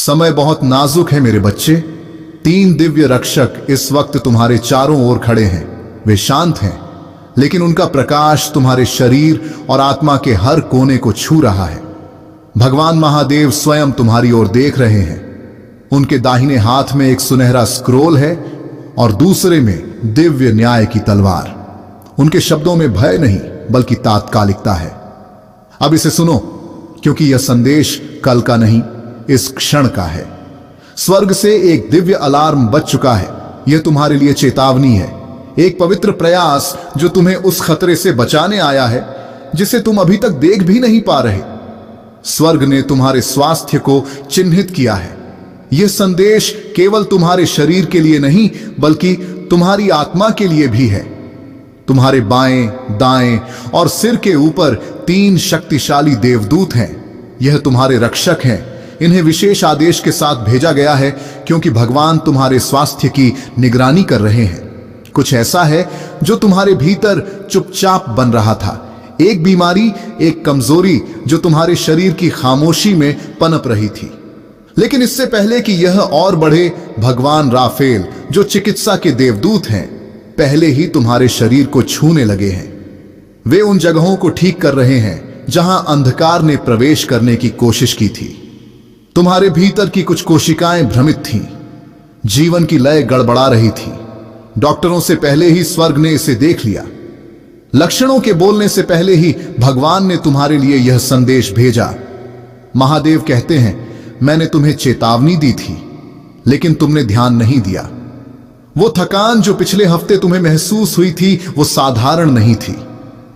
समय बहुत नाजुक है मेरे बच्चे। 3 दिव्य रक्षक इस वक्त तुम्हारे चारों ओर खड़े हैं। वे शांत हैं, लेकिन उनका प्रकाश तुम्हारे शरीर और आत्मा के हर कोने को छू रहा है। भगवान महादेव स्वयं तुम्हारी ओर देख रहे हैं। उनके दाहिने हाथ में एक सुनहरा स्क्रोल है और दूसरे में दिव्य न्याय की तलवार। उनके शब्दों में भय नहीं बल्कि तात्कालिकता है। अब इसे सुनो, क्योंकि यह संदेश कल का नहीं, इस क्षण का है। स्वर्ग से एक दिव्य अलार्म बज चुका है। यह तुम्हारे लिए चेतावनी है, एक पवित्र प्रयास जो तुम्हें उस खतरे से बचाने आया है जिसे तुम अभी तक देख भी नहीं पा रहे। स्वर्ग ने तुम्हारे स्वास्थ्य को चिन्हित किया है। यह संदेश केवल तुम्हारे शरीर के लिए नहीं बल्कि तुम्हारी आत्मा के लिए भी है। तुम्हारे बाएं, दाएं और सिर के ऊपर 3 शक्तिशाली देवदूत हैं। यह तुम्हारे रक्षक हैं। इन्हें विशेष आदेश के साथ भेजा गया है क्योंकि भगवान तुम्हारे स्वास्थ्य की निगरानी कर रहे हैं। कुछ ऐसा है जो तुम्हारे भीतर चुपचाप बन रहा था, एक बीमारी, एक कमजोरी जो तुम्हारे शरीर की खामोशी में पनप रही थी। लेकिन इससे पहले कि यह और बढ़े, भगवान राफेल जो चिकित्सा के देवदूत हैं, पहले ही तुम्हारे शरीर को छूने लगे हैं। वे उन जगहों को ठीक कर रहे हैं जहां अंधकार ने प्रवेश करने की कोशिश की थी। तुम्हारे भीतर की कुछ कोशिकाएं भ्रमित थीं, जीवन की लय गड़बड़ा रही थी। डॉक्टरों से पहले ही स्वर्ग ने इसे देख लिया। लक्षणों के बोलने से पहले ही भगवान ने तुम्हारे लिए यह संदेश भेजा। महादेव कहते हैं, मैंने तुम्हें चेतावनी दी थी, लेकिन तुमने ध्यान नहीं दिया। वो थकान जो पिछले हफ्ते तुम्हें महसूस हुई थी, वो साधारण नहीं थी।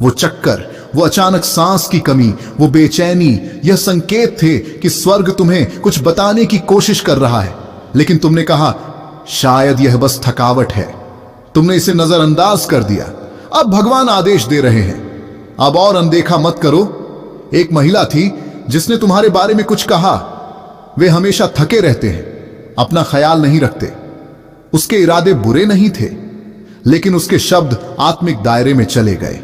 वो चक्कर, वो अचानक सांस की कमी, वो बेचैनी, यह संकेत थे कि स्वर्ग तुम्हें कुछ बताने की कोशिश कर रहा है। लेकिन तुमने कहा, शायद यह बस थकावट है। तुमने इसे नजरअंदाज कर दिया। अब भगवान आदेश दे रहे हैं, अब और अनदेखा मत करो। एक महिला थी जिसने तुम्हारे बारे में कुछ कहा। वे हमेशा थके रहते हैं, अपना ख्याल नहीं रखते। उसके इरादे बुरे नहीं थे, लेकिन उसके शब्द आत्मिक दायरे में चले गए।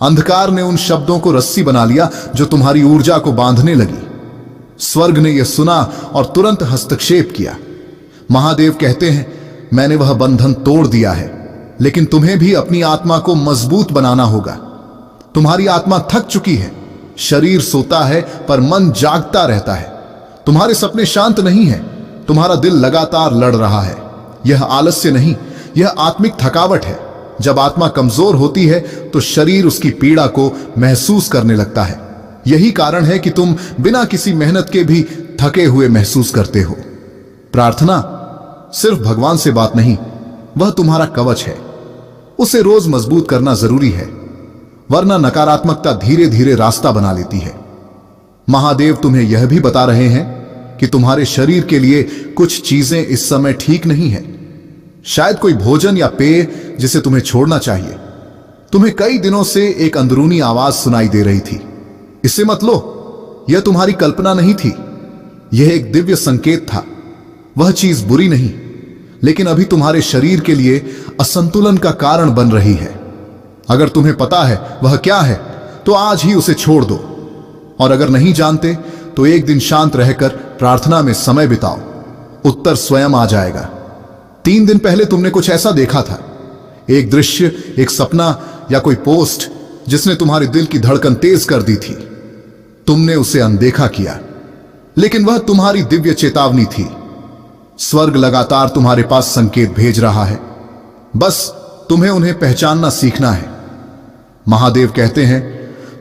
अंधकार ने उन शब्दों को रस्सी बना लिया जो तुम्हारी ऊर्जा को बांधने लगी। स्वर्ग ने यह सुना और तुरंत हस्तक्षेप किया। महादेव कहते हैं, मैंने वह बंधन तोड़ दिया है, लेकिन तुम्हें भी अपनी आत्मा को मजबूत बनाना होगा। तुम्हारी आत्मा थक चुकी है। शरीर सोता है पर मन जागता रहता है। तुम्हारे सपने शांत नहीं हैं। तुम्हारा दिल लगातार लड़ रहा है। यह आलस्य नहीं, यह आत्मिक थकावट है। जब आत्मा कमजोर होती है तो शरीर उसकी पीड़ा को महसूस करने लगता है। यही कारण है कि तुम बिना किसी मेहनत के भी थके हुए महसूस करते हो। प्रार्थना सिर्फ भगवान से बात नहीं, वह तुम्हारा कवच है। उसे रोज मजबूत करना जरूरी है, वरना नकारात्मकता धीरे धीरे रास्ता बना लेती है। महादेव तुम्हें यह भी बता रहे हैं कि तुम्हारे शरीर के लिए कुछ चीजें इस समय ठीक नहीं है। शायद कोई भोजन या पेय जिसे तुम्हें छोड़ना चाहिए। तुम्हें कई दिनों से एक अंदरूनी आवाज सुनाई दे रही थी, इसे मत लो। यह तुम्हारी कल्पना नहीं थी, यह एक दिव्य संकेत था। वह चीज बुरी नहीं, लेकिन अभी तुम्हारे शरीर के लिए असंतुलन का कारण बन रही है। अगर तुम्हें पता है वह क्या है, तो आज ही उसे छोड़ दो। और अगर नहीं जानते तो एक दिन शांत रहकर प्रार्थना में समय बिताओ, उत्तर स्वयं आ जाएगा। 3 दिन पहले तुमने कुछ ऐसा देखा था, एक दृश्य, एक सपना या कोई पोस्ट जिसने तुम्हारे दिल की धड़कन तेज कर दी थी। तुमने उसे अनदेखा किया, लेकिन वह तुम्हारी दिव्य चेतावनी थी। स्वर्ग लगातार तुम्हारे पास संकेत भेज रहा है, बस तुम्हें उन्हें पहचानना सीखना है। महादेव कहते हैं,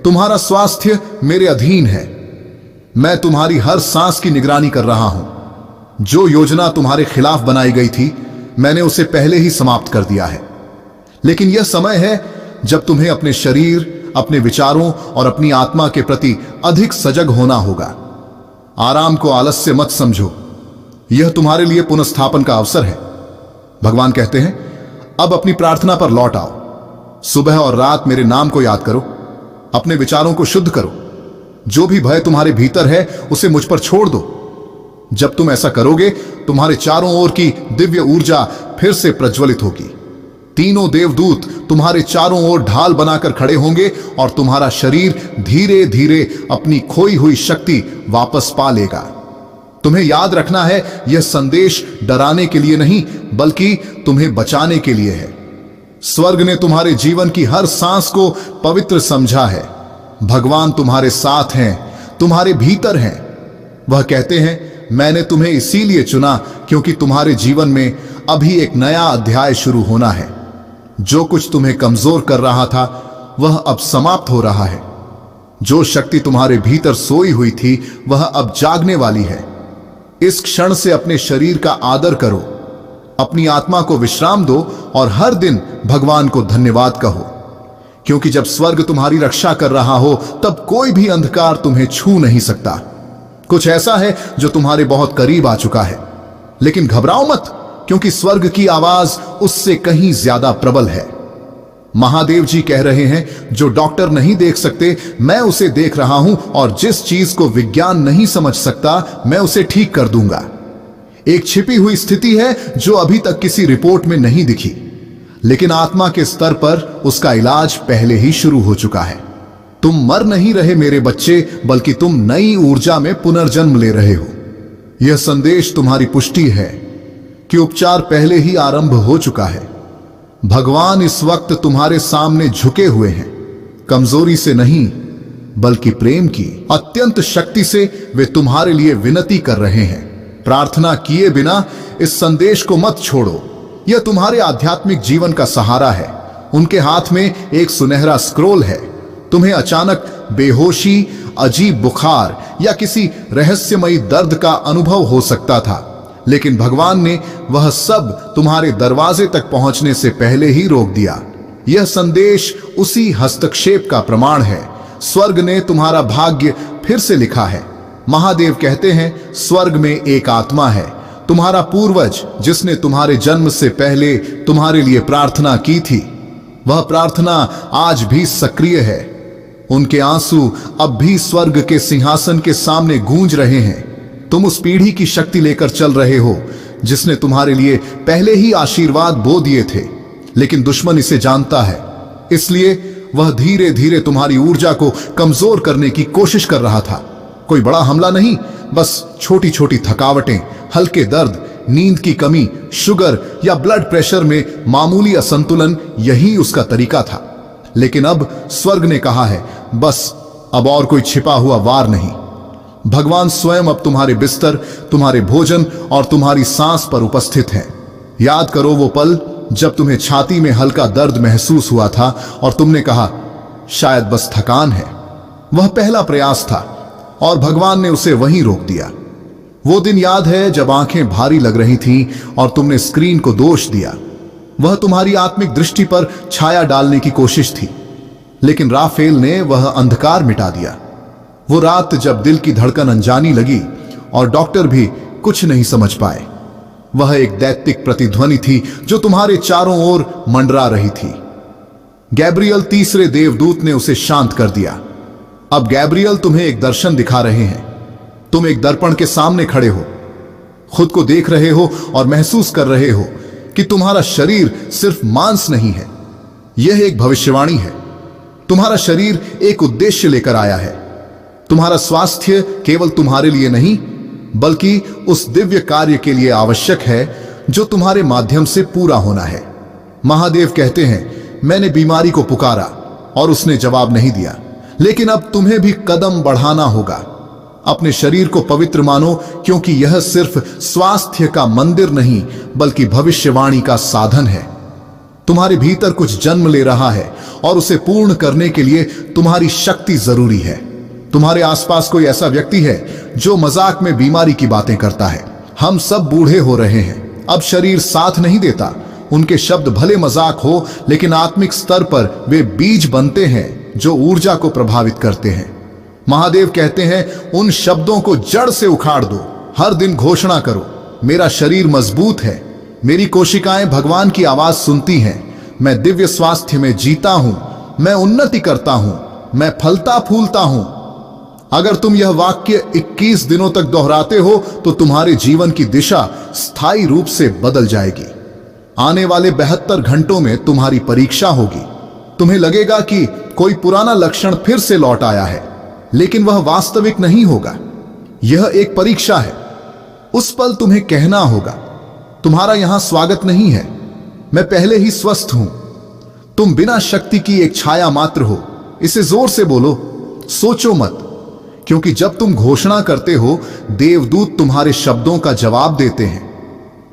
तुम्हारा स्वास्थ्य मेरे अधीन है। मैं तुम्हारी हर सांस की निगरानी कर रहा हूं। जो योजना तुम्हारे खिलाफ बनाई गई थी, मैंने उसे पहले ही समाप्त कर दिया है। लेकिन यह समय है जब तुम्हें अपने शरीर, अपने विचारों और अपनी आत्मा के प्रति अधिक सजग होना होगा। आराम को आलस्य मत समझो, यह तुम्हारे लिए पुनर्स्थापन का अवसर है। भगवान कहते हैं, अब अपनी प्रार्थना पर लौट आओ। सुबह और रात मेरे नाम को याद करो, अपने विचारों को शुद्ध करो। जो भी भय तुम्हारे भीतर है उसे मुझ पर छोड़ दो। जब तुम ऐसा करोगे, तुम्हारे चारों ओर की दिव्य ऊर्जा फिर से प्रज्वलित होगी। तीनों देवदूत तुम्हारे चारों ओर ढाल बनाकर खड़े होंगे और तुम्हारा शरीर धीरे धीरे अपनी खोई हुई शक्ति वापस पा लेगा। तुम्हें याद रखना है, यह संदेश डराने के लिए नहीं बल्कि तुम्हें बचाने के लिए है। स्वर्ग ने तुम्हारे जीवन की हर सांस को पवित्र समझा है। भगवान तुम्हारे साथ हैं, तुम्हारे भीतर हैं। वह कहते हैं, मैंने तुम्हें इसीलिए चुना क्योंकि तुम्हारे जीवन में अभी एक नया अध्याय शुरू होना है। जो कुछ तुम्हें कमजोर कर रहा था वह अब समाप्त हो रहा है। जो शक्ति तुम्हारे भीतर सोई हुई थी वह अब जागने वाली है। इस क्षण से अपने शरीर का आदर करो, अपनी आत्मा को विश्राम दो और हर दिन भगवान को धन्यवाद कहो, क्योंकि जब स्वर्ग तुम्हारी रक्षा कर रहा हो तब कोई भी अंधकार तुम्हें छू नहीं सकता। कुछ ऐसा है जो तुम्हारे बहुत करीब आ चुका है, लेकिन घबराओ मत, क्योंकि स्वर्ग की आवाज उससे कहीं ज्यादा प्रबल है। महादेव जी कह रहे हैं, जो डॉक्टर नहीं देख सकते मैं उसे देख रहा हूं, और जिस चीज को विज्ञान नहीं समझ सकता मैं उसे ठीक कर दूंगा। एक छिपी हुई स्थिति है जो अभी तक किसी रिपोर्ट में नहीं दिखी, लेकिन आत्मा के स्तर पर उसका इलाज पहले ही शुरू हो चुका है। तुम मर नहीं रहे मेरे बच्चे, बल्कि तुम नई ऊर्जा में पुनर्जन्म ले रहे हो। यह संदेश तुम्हारी पुष्टि है कि उपचार पहले ही आरंभ हो चुका है। भगवान इस वक्त तुम्हारे सामने झुके हुए हैं, कमजोरी से नहीं बल्कि प्रेम की अत्यंत शक्ति से वे तुम्हारे लिए विनती कर रहे हैं। प्रार्थना किए बिना इस संदेश को मत छोड़ो, यह तुम्हारे आध्यात्मिक जीवन का सहारा है। उनके हाथ में एक सुनहरा स्क्रोल है। तुम्हें अचानक बेहोशी, अजीब बुखार या किसी रहस्यमयी दर्द का अनुभव हो सकता था, लेकिन भगवान ने वह सब तुम्हारे दरवाजे तक पहुंचने से पहले ही रोक दिया। यह संदेश उसी हस्तक्षेप का प्रमाण है। स्वर्ग ने तुम्हारा भाग्य फिर से लिखा है। महादेव कहते हैं, स्वर्ग में एक आत्मा है, तुम्हारा पूर्वज, जिसने तुम्हारे जन्म से पहले तुम्हारे लिए प्रार्थना की थी। वह प्रार्थना आज भी सक्रिय है। उनके आंसू अब भी स्वर्ग के सिंहासन के सामने गूंज रहे हैं। तुम उस पीढ़ी की शक्ति लेकर चल रहे हो जिसने तुम्हारे लिए पहले ही आशीर्वाद बो दिए थे, लेकिन दुश्मन इसे जानता है, इसलिए वह धीरे धीरे तुम्हारी ऊर्जा को कमजोर करने की कोशिश कर रहा था। कोई बड़ा हमला नहीं, बस छोटी छोटी थकावटें, हल्के दर्द, नींद की कमी, शुगर या ब्लड प्रेशर में मामूली असंतुलन, यही उसका तरीका था। लेकिन अब स्वर्ग ने कहा है, बस अब और कोई छिपा हुआ वार नहीं। भगवान स्वयं अब तुम्हारे बिस्तर, तुम्हारे भोजन और तुम्हारी सांस पर उपस्थित है। याद करो वो पल जब तुम्हें छाती में हल्का दर्द महसूस हुआ था और तुमने कहा, शायद बस थकान है। वह पहला प्रयास था और भगवान ने उसे वहीं रोक दिया। वो दिन याद है जब आंखें भारी लग रही थीं और तुमने स्क्रीन को दोष दिया। वह तुम्हारी आत्मिक दृष्टि पर छाया डालने की कोशिश थी, लेकिन राफेल ने वह अंधकार मिटा दिया। वो रात जब दिल की धड़कन अनजानी लगी और डॉक्टर भी कुछ नहीं समझ पाए, वह एक दैत्तिक प्रतिध्वनि थी जो तुम्हारे चारों ओर मंडरा रही थी। गैब्रियल, तीसरे देवदूत, ने उसे शांत कर दिया। अब गैब्रियल तुम्हें एक दर्शन दिखा रहे हैं। तुम एक दर्पण के सामने खड़े हो, खुद को देख रहे हो और महसूस कर रहे हो कि तुम्हारा शरीर सिर्फ मांस नहीं है। यह एक भविष्यवाणी है। तुम्हारा शरीर एक उद्देश्य लेकर आया है। तुम्हारा स्वास्थ्य केवल तुम्हारे लिए नहीं बल्कि उस दिव्य कार्य के लिए आवश्यक है जो तुम्हारे माध्यम से पूरा होना है। महादेव कहते हैं, मैंने बीमारी को पुकारा और उसने जवाब नहीं दिया, लेकिन अब तुम्हें भी कदम बढ़ाना होगा। अपने शरीर को पवित्र मानो, क्योंकि यह सिर्फ स्वास्थ्य का मंदिर नहीं बल्कि भविष्यवाणी का साधन है। तुम्हारे भीतर कुछ जन्म ले रहा है और उसे पूर्ण करने के लिए तुम्हारी शक्ति जरूरी है। तुम्हारे आसपास कोई ऐसा व्यक्ति है जो मजाक में बीमारी की बातें करता है। हम सब बूढ़े हो रहे हैं, अब शरीर साथ नहीं देता। उनके शब्द भले मजाक हो, लेकिन आत्मिक स्तर पर वे बीज बनते हैं जो ऊर्जा को प्रभावित करते हैं। महादेव कहते हैं, उन शब्दों को जड़ से उखाड़ दो। हर दिन घोषणा करो, मेरा शरीर मजबूत है, मेरी कोशिकाएं भगवान की आवाज सुनती हैं, मैं दिव्य स्वास्थ्य में जीता हूं, मैं उन्नति करता हूं, मैं फलता फूलता हूं। अगर तुम यह वाक्य 21 दिनों तक दोहराते हो तो तुम्हारे जीवन की दिशा स्थायी रूप से बदल जाएगी। आने वाले 72 घंटों में तुम्हारी परीक्षा होगी। तुम्हें लगेगा कि कोई पुराना लक्षण फिर से लौट आया है, लेकिन वह वास्तविक नहीं होगा। यह एक परीक्षा है। उस पल तुम्हें कहना होगा, तुम्हारा यहां स्वागत नहीं है, मैं पहले ही स्वस्थ हूं, तुम बिना शक्ति की एक छाया मात्र हो। इसे जोर से बोलो, सोचो मत, क्योंकि जब तुम घोषणा करते हो, देवदूत तुम्हारे शब्दों का जवाब देते हैं।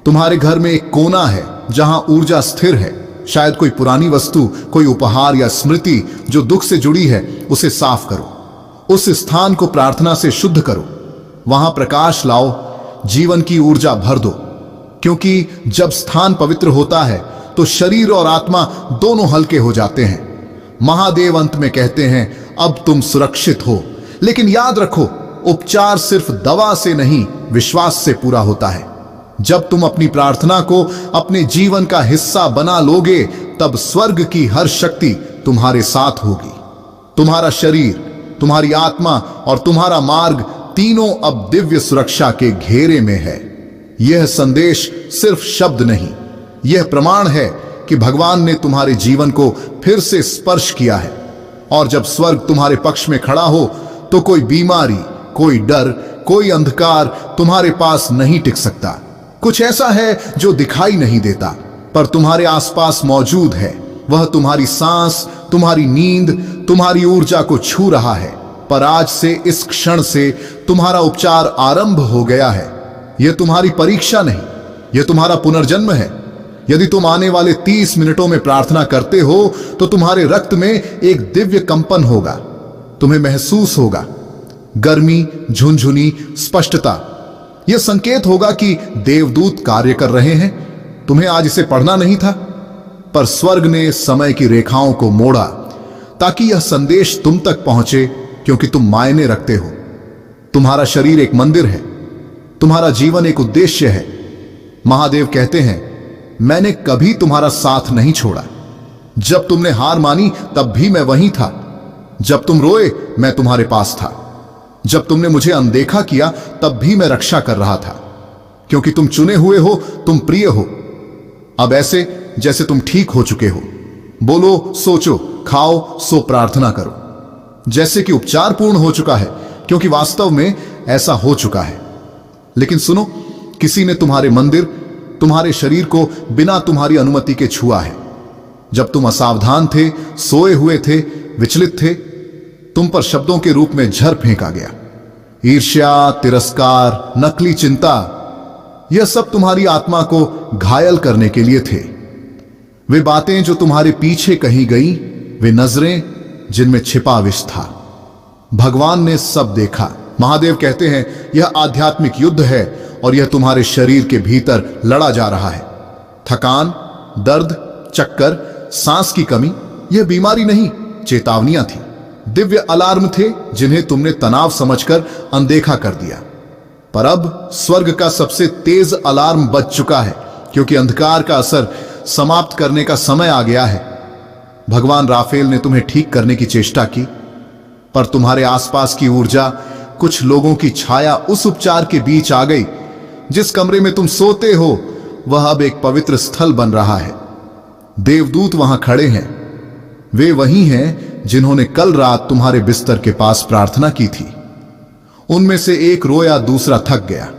तुम्हारे घर में एक कोना है जहां ऊर्जा स्थिर है। शायद कोई पुरानी वस्तु, कोई उपहार या स्मृति जो दुख से जुड़ी है, उसे साफ करो। उस स्थान को प्रार्थना से शुद्ध करो, वहां प्रकाश लाओ, जीवन की ऊर्जा भर दो। क्योंकि जब स्थान पवित्र होता है तो शरीर और आत्मा दोनों हल्के हो जाते हैं। महादेव अंत में कहते हैं, अब तुम सुरक्षित हो। लेकिन याद रखो, उपचार सिर्फ दवा से नहीं, विश्वास से पूरा होता है। जब तुम अपनी प्रार्थना को अपने जीवन का हिस्सा बना लोगे, तब स्वर्ग की हर शक्ति तुम्हारे साथ होगी। तुम्हारा शरीर, तुम्हारी आत्मा और तुम्हारा मार्ग तीनों अब दिव्य सुरक्षा के घेरे में है। यह संदेश सिर्फ शब्द नहीं, यह प्रमाण है कि भगवान ने तुम्हारे जीवन को फिर से स्पर्श किया है। और जब स्वर्ग तुम्हारे पक्ष में खड़ा हो, तो कोई बीमारी, कोई डर, कोई अंधकार तुम्हारे पास नहीं टिक सकता। कुछ ऐसा है जो दिखाई नहीं देता, पर तुम्हारे आसपास मौजूद है। वह तुम्हारी सांस, तुम्हारी नींद, तुम्हारी ऊर्जा को छू रहा है। पर आज से, इस क्षण से तुम्हारा उपचार आरंभ हो गया है। यह तुम्हारी परीक्षा नहीं, यह तुम्हारा पुनर्जन्म है। यदि तुम आने वाले 30 मिनटों में प्रार्थना करते हो, तो तुम्हारे रक्त में एक दिव्य कंपन होगा। तुम्हें महसूस होगा गर्मी, झुनझुनी, स्पष्टता। यह संकेत होगा कि देवदूत कार्य कर रहे हैं। तुम्हें आज इसे पढ़ना नहीं था, पर स्वर्ग ने समय की रेखाओं को मोड़ा ताकि यह संदेश तुम तक पहुंचे, क्योंकि तुम मायने रखते हो। तुम्हारा शरीर एक मंदिर है, तुम्हारा जीवन एक उद्देश्य है। महादेव कहते हैं, मैंने कभी तुम्हारा साथ नहीं छोड़ा। जब तुमने हार मानी, तब भी मैं वहीं था। जब तुम रोए, मैं तुम्हारे पास था। जब तुमने मुझे अनदेखा किया, तब भी मैं रक्षा कर रहा था। क्योंकि तुम चुने हुए हो, तुम प्रिय हो। अब ऐसे जैसे तुम ठीक हो चुके हो, बोलो, सोचो, खाओ, सो प्रार्थना करो, जैसे कि उपचार पूर्ण हो चुका है, क्योंकि वास्तव में ऐसा हो चुका है। लेकिन सुनो, किसी ने तुम्हारे मंदिर, तुम्हारे शरीर को बिना तुम्हारी अनुमति के छुआ है। जब तुम असावधान थे, सोए हुए थे, विचलित थे, तुम पर शब्दों के रूप में झर फेंका गया। ईर्ष्या, तिरस्कार, नकली चिंता, यह सब तुम्हारी आत्मा को घायल करने के लिए थे। वे बातें जो तुम्हारे पीछे कही गई, वे नजरें जिनमें छिपा विष था। भगवान ने सब देखा। महादेव कहते हैं, यह आध्यात्मिक युद्ध है और यह तुम्हारे शरीर के भीतर लड़ा जा रहा है। थकान, दर्द, चक्कर, सांस की कमी, यह बीमारी नहीं, चेतावनियां थी। दिव्य अलार्म थे जिन्हें तुमने तनाव समझकर अनदेखा कर दिया। पर अब स्वर्ग का सबसे तेज अलार्म बज चुका है, क्योंकि अंधकार का असर समाप्त करने का समय आ गया है। भगवान राफेल ने तुम्हें ठीक करने की चेष्टा की, पर तुम्हारे आसपास की ऊर्जा, कुछ लोगों की छाया उस उपचार के बीच आ गई। जिस कमरे में तुम सोते हो, वह अब एक पवित्र स्थल बन रहा है। देवदूत वहां खड़े हैं। वे वही हैं जिन्होंने कल रात तुम्हारे बिस्तर के पास प्रार्थना की थी। उनमें से एक रोया, दूसरा थक गया,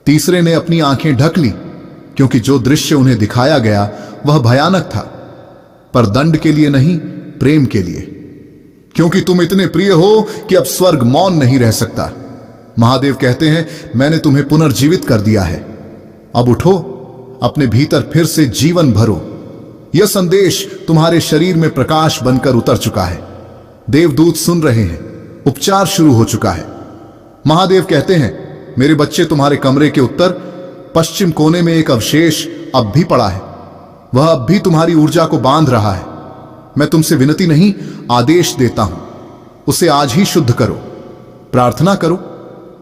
तीसरे ने अपनी आंखें ढक ली, क्योंकि जो दृश्य उन्हें दिखाया गया वह भयानक था, पर दंड के लिए नहीं, प्रेम के लिए। क्योंकि तुम इतने प्रिय हो कि अब स्वर्ग मौन नहीं रह सकता। महादेव कहते हैं, मैंने तुम्हें पुनर्जीवित कर दिया है। अब उठो, अपने भीतर फिर से जीवन भरो। यह संदेश तुम्हारे शरीर में प्रकाश बनकर उतर चुका है। देवदूत सुन रहे हैं, उपचार शुरू हो चुका है। महादेव कहते हैं, मेरे बच्चे, तुम्हारे कमरे के उत्तर पश्चिम कोने में एक अवशेष अब भी पड़ा है। वह अब भी तुम्हारी ऊर्जा को बांध रहा है। मैं तुमसे विनती नहीं, आदेश देता हूं, उसे आज ही शुद्ध करो। प्रार्थना करो,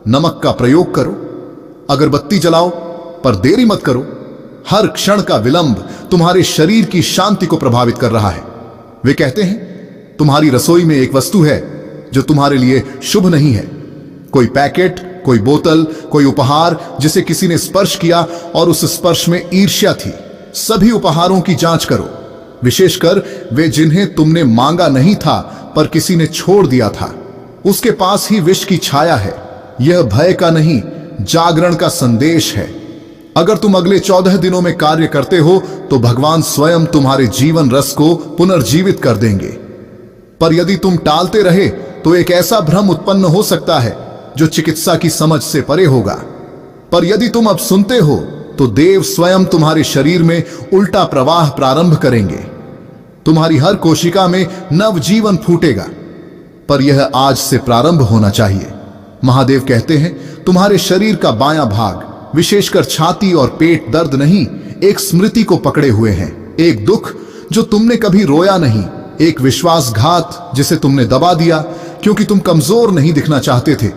नमक का प्रयोग करो, अगरबत्ती जलाओ, पर देरी मत करो। हर क्षण का विलंब तुम्हारे शरीर की शांति को प्रभावित कर रहा है। वे कहते हैं, तुम्हारी रसोई में एक वस्तु है जो तुम्हारे लिए शुभ नहीं है। कोई पैकेट, कोई बोतल, कोई उपहार जिसे किसी ने स्पर्श किया और उस स्पर्श में ईर्ष्या थी। सभी उपहारों की जांच करो, विशेषकर वे जिन्हें तुमने मांगा नहीं था पर किसी ने छोड़ दिया था। उसके पास ही विष की छाया है। यह भय का नहीं, जागरण का संदेश है। अगर तुम अगले 14 दिनों में कार्य करते हो तो भगवान स्वयं तुम्हारे जीवन रस को पुनर्जीवित कर देंगे। पर यदि तुम टालते रहे तो एक ऐसा भ्रम उत्पन्न हो सकता है जो चिकित्सा की समझ से परे होगा। पर यदि तुम अब सुनते हो तो देव स्वयं तुम्हारे शरीर में उल्टा प्रवाह प्रारंभ करेंगे। तुम्हारी हर कोशिका में नव जीवन फूटेगा, पर यह आज से प्रारंभ होना चाहिए। महादेव कहते हैं तुम्हारे शरीर का बायां भाग, विशेषकर छाती और पेट दर्द नहीं, एक स्मृति को पकड़े हुए हैं। एक दुख जो तुमने कभी रोया नहीं, एक विश्वासघात जिसे तुमने दबा दिया क्योंकि तुम कमजोर नहीं दिखना चाहते थे।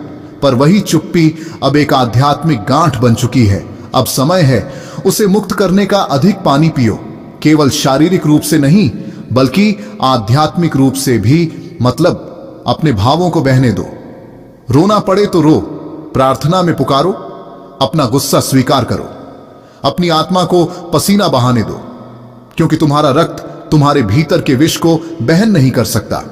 पर वही चुप्पी अब एक आध्यात्मिक गांठ बन चुकी है। अब समय है उसे मुक्त करने का। अधिक पानी पियो, केवल शारीरिक रूप से नहीं बल्कि आध्यात्मिक रूप से भी। मतलब अपने भावों को बहने दो। रोना पड़े तो रो, प्रार्थना में पुकारो, अपना गुस्सा स्वीकार करो, अपनी आत्मा को पसीना बहाने दो, क्योंकि तुम्हारा रक्त तुम्हारे भीतर के विष को बहन नहीं कर सकता।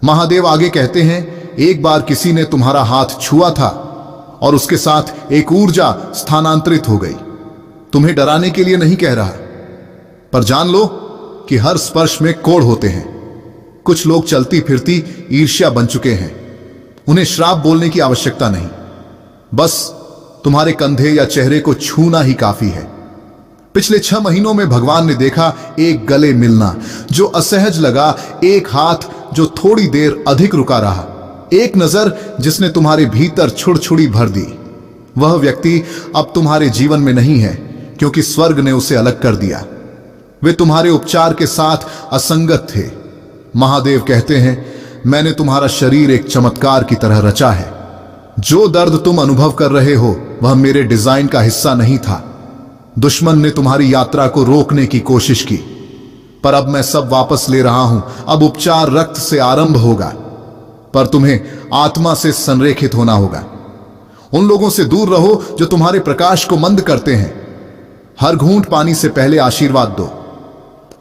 महादेव आगे कहते हैं एक बार किसी ने तुम्हारा हाथ छुआ था और उसके साथ एक ऊर्जा स्थानांतरित हो गई। तुम्हें डराने के लिए नहीं कह रहा, पर जान लो कि हर स्पर्श में कोढ़ होते हैं। कुछ लोग चलती फिरती ईर्ष्या बन चुके हैं। उन्हें श्राप बोलने की आवश्यकता नहीं, बस तुम्हारे कंधे या चेहरे को छूना ही काफी है। पिछले 6 महीनों में भगवान ने देखा एक गले मिलना जो असहज लगा, एक हाथ जो थोड़ी देर अधिक रुका रहा, एक नजर जिसने तुम्हारे भीतर छुड़छुड़ी भर दी। वह व्यक्ति अब तुम्हारे जीवन में नहीं है क्योंकि स्वर्ग ने उसे अलग कर दिया। वे तुम्हारे उपचार के साथ असंगत थे। महादेव कहते हैं मैंने तुम्हारा शरीर एक चमत्कार की तरह रचा है। जो दर्द तुम अनुभव कर रहे हो वह मेरे डिजाइन का हिस्सा नहीं था। दुश्मन ने तुम्हारी यात्रा को रोकने की कोशिश की, पर अब मैं सब वापस ले रहा हूं। अब उपचार रक्त से आरंभ होगा, पर तुम्हें आत्मा से संरेखित होना होगा। उन लोगों से दूर रहो जो तुम्हारे प्रकाश को मंद करते हैं। हर घूंट पानी से पहले आशीर्वाद दो,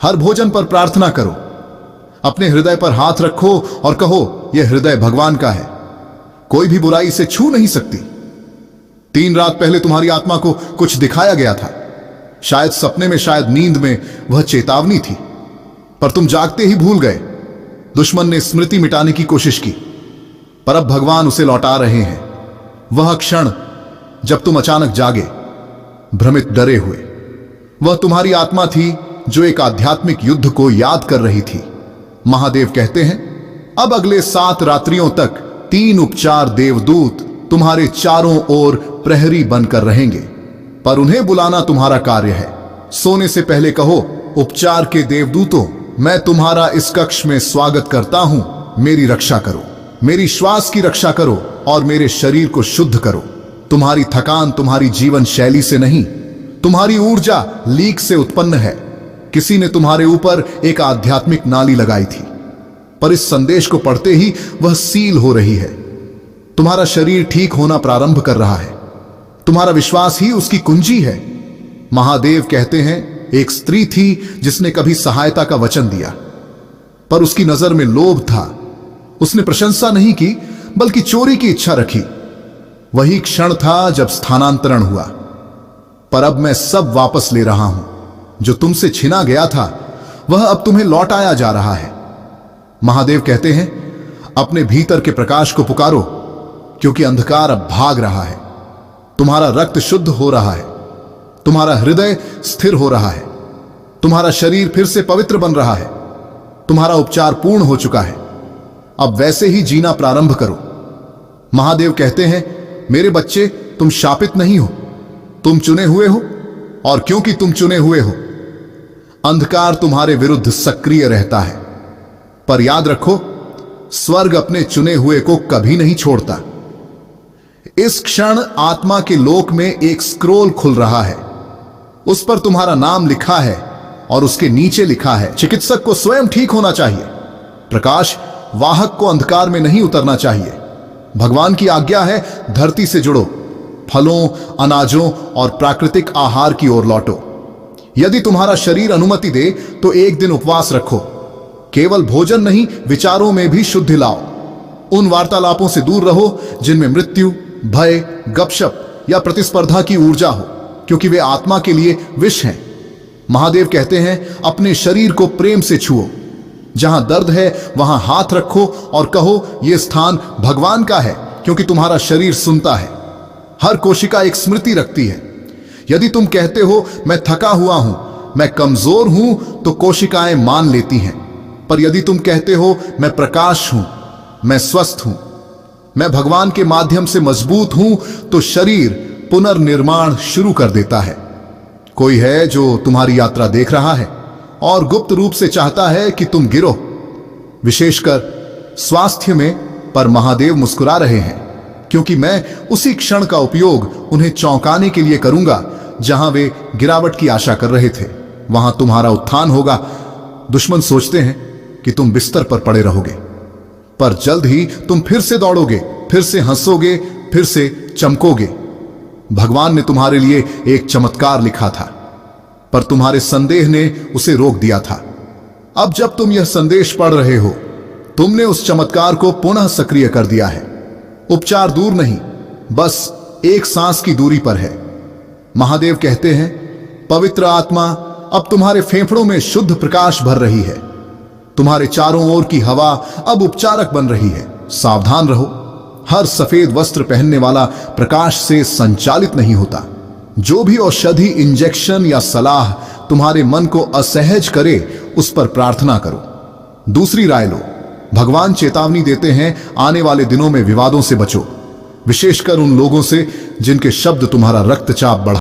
हर भोजन पर प्रार्थना करो, अपने हृदय पर हाथ रखो और कहो यह हृदय भगवान का है, कोई भी बुराई इसे छू नहीं सकती। 3 रात पहले तुम्हारी आत्मा को कुछ दिखाया गया था, शायद सपने में, शायद नींद में। वह चेतावनी थी, पर तुम जागते ही भूल गए। दुश्मन ने स्मृति मिटाने की कोशिश की, पर अब भगवान उसे लौटा रहे हैं। वह क्षण जब तुम अचानक जागे, भ्रमित डरे हुए, वह तुम्हारी आत्मा थी जो एक आध्यात्मिक युद्ध को याद कर रही थी। महादेव कहते हैं अब अगले 7 रात्रियों तक 3 उपचार देवदूत तुम्हारे चारों ओर प्रहरी बनकर रहेंगे, पर उन्हें बुलाना तुम्हारा कार्य है। सोने से पहले कहो उपचार के देवदूतों, मैं तुम्हारा इस कक्ष में स्वागत करता हूं। मेरी रक्षा करो, मेरी श्वास की रक्षा करो और मेरे शरीर को शुद्ध करो। तुम्हारी थकान तुम्हारी जीवन शैली से नहीं, तुम्हारी ऊर्जा लीक से उत्पन्न है। किसी ने तुम्हारे ऊपर एक आध्यात्मिक नाली लगाई थी, पर इस संदेश को पढ़ते ही वह सील हो रही है। तुम्हारा शरीर ठीक होना प्रारंभ कर रहा है। तुम्हारा विश्वास ही उसकी कुंजी है। महादेव कहते हैं एक स्त्री थी जिसने कभी सहायता का वचन दिया, पर उसकी नजर में लोभ था। उसने प्रशंसा नहीं की बल्कि चोरी की इच्छा रखी। वही क्षण था जब स्थानांतरण हुआ। पर अब मैं सब वापस ले रहा हूं। जो तुमसे छिना गया था वह अब तुम्हें लौटाया जा रहा है। महादेव कहते हैं अपने भीतर के प्रकाश को पुकारो, क्योंकि अंधकार अब भाग रहा है। तुम्हारा रक्त शुद्ध हो रहा है, तुम्हारा हृदय स्थिर हो रहा है, तुम्हारा शरीर फिर से पवित्र बन रहा है। तुम्हारा उपचार पूर्ण हो चुका है। अब वैसे ही जीना प्रारंभ करो। महादेव कहते हैं मेरे बच्चे, तुम शापित नहीं हो, तुम चुने हुए हो, और क्योंकि तुम चुने हुए हो, अंधकार तुम्हारे विरुद्ध सक्रिय रहता है। पर याद रखो, स्वर्ग अपने चुने हुए को कभी नहीं छोड़ता। इस क्षण आत्मा के लोक में एक स्क्रोल खुल रहा है। उस पर तुम्हारा नाम लिखा है और उसके नीचे लिखा है चिकित्सक को स्वयं ठीक होना चाहिए। प्रकाश वाहक को अंधकार में नहीं उतरना चाहिए। भगवान की आज्ञा है धरती से जुड़ो, फलों, अनाजों और प्राकृतिक आहार की ओर लौटो। यदि तुम्हारा शरीर अनुमति दे तो एक दिन उपवास रखो। केवल भोजन नहीं, विचारों में भी शुद्धि लाओ। उन वार्तालापों से दूर रहो जिनमें मृत्यु, भय, गपशप या प्रतिस्पर्धा की ऊर्जा हो, क्योंकि वे आत्मा के लिए विष हैं। महादेव कहते हैं, अपने शरीर को प्रेम से छुओ, जहां दर्द है वहां हाथ रखो और कहो, यह स्थान भगवान का है, क्योंकि तुम्हारा शरीर सुनता है। हर कोशिका एक स्मृति रखती है। यदि तुम कहते हो मैं थका हुआ हूं, मैं कमजोर हूं, तो कोशिकाएं मान लेती हैं। पर यदि तुम कहते हो मैं प्रकाश हूं, मैं स्वस्थ हूं, मैं भगवान के माध्यम से मजबूत हूं, तो शरीर पुनर्निर्माण शुरू कर देता है। कोई है जो तुम्हारी यात्रा देख रहा है और गुप्त रूप से चाहता है कि तुम गिरो, विशेषकर स्वास्थ्य में। पर महादेव मुस्कुरा रहे हैं, क्योंकि मैं उसी क्षण का उपयोग उन्हें चौंकाने के लिए करूंगा जहां वे गिरावट की आशा कर रहे थे। वहां तुम्हारा उत्थान होगा। दुश्मन सोचते हैं कि तुम बिस्तर पर पड़े रहोगे, पर जल्द ही तुम फिर से दौड़ोगे, फिर से हंसोगे, फिर से चमकोगे। भगवान ने तुम्हारे लिए एक चमत्कार लिखा था, पर तुम्हारे संदेह ने उसे रोक दिया था। अब जब तुम यह संदेश पढ़ रहे हो, तुमने उस चमत्कार को पुनः सक्रिय कर दिया है। उपचार दूर नहीं, बस एक सांस की दूरी पर है। महादेव कहते हैं, पवित्र आत्मा, अब तुम्हारे फेफड़ों में शुद्ध प्रकाश भर रही है। तुम्हारे चारों ओर की हवा अब उपचारक बन रही है। सावधान रहो, हर सफेद वस्त्र पहनने वाला प्रकाश से संचालित नहीं होता। जो भी औषधि, इंजेक्शन या सलाह तुम्हारे मन को असहज करे, उस पर प्रार्थना करो। दूसरी राय लो। भगवान चेतावनी देते हैं, आने वाले दिनों में विवादों से बचो, विशेषकर उन लोगों से जिनके शब्द तुम्हारा रक्तचाप बढ़ा